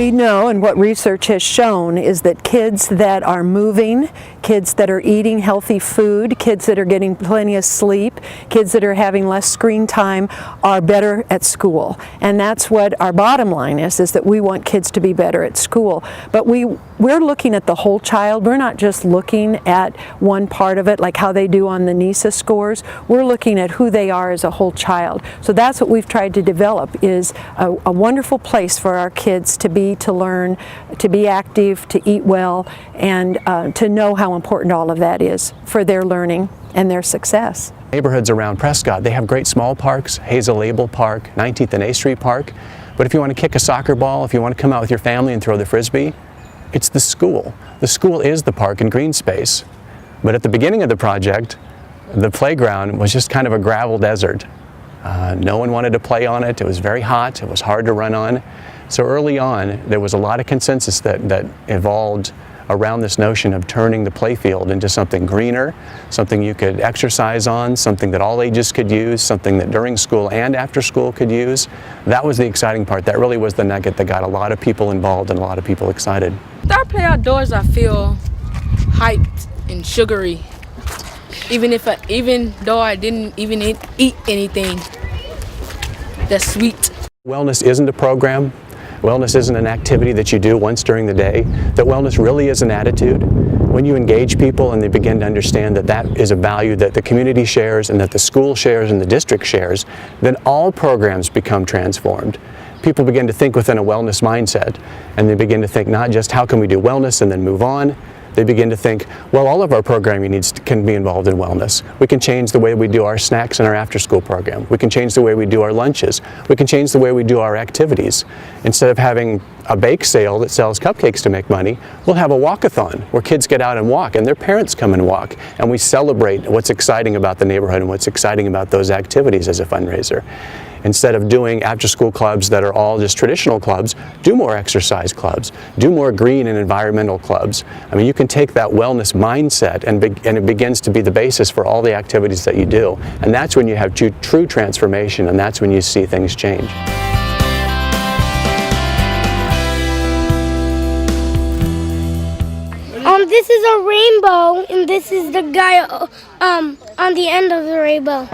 we know, and what research has shown, is that kids that are moving, kids that are eating healthy food, kids that are getting plenty of sleep, kids that are having less screen time are better at school. And that's what our bottom line is that we want kids to be better at school. But we're looking at the whole child. We're not just looking at one part of it, like how they do on the NISA scores. We're looking at who they are as a whole child. So that's what we've tried to develop, is a wonderful place for our kids to be, to learn, to be active, to eat well, and to know how important all of that is for their learning and their success. Neighborhoods around Prescott, they have great small parks, Hazel Abel Park, 19th and A Street Park. But if you want to kick a soccer ball, if you want to come out with your family and throw the Frisbee, it's the school. The school is the park and green space. But at the beginning of the project, the playground was just kind of a gravel desert. No one wanted to play on it. It was very hot. It was hard to run on. So early on, there was a lot of consensus that evolved around this notion of turning the playfield into something greener, something you could exercise on, something that all ages could use, something that during school and after school could use. That was the exciting part. That really was the nugget that got a lot of people involved and a lot of people excited. When I play outdoors, I feel hyped and sugary. Even though I didn't even eat anything that's sweet. Wellness isn't a program. Wellness isn't an activity that you do once during the day. That wellness really is an attitude. When you engage people and they begin to understand that that is a value that the community shares and that the school shares and the district shares, then all programs become transformed. People begin to think within a wellness mindset, and they begin to think not just how can we do wellness and then move on. They begin to think, well, all of our programming can be involved in wellness. We can change the way we do our snacks in our after-school program. We can change the way we do our lunches. We can change the way we do our activities. Instead of having a bake sale that sells cupcakes to make money, we'll have a walkathon where kids get out and walk and their parents come and walk, and we celebrate what's exciting about the neighborhood and what's exciting about those activities as a fundraiser. Instead of doing after-school clubs that are all just traditional clubs, do more exercise clubs, do more green and environmental clubs. I mean, you can take that wellness mindset and it begins to be the basis for all the activities that you do. And that's when you have true transformation, and that's when you see things change. This is a rainbow, and this is the guy on the end of the rainbow.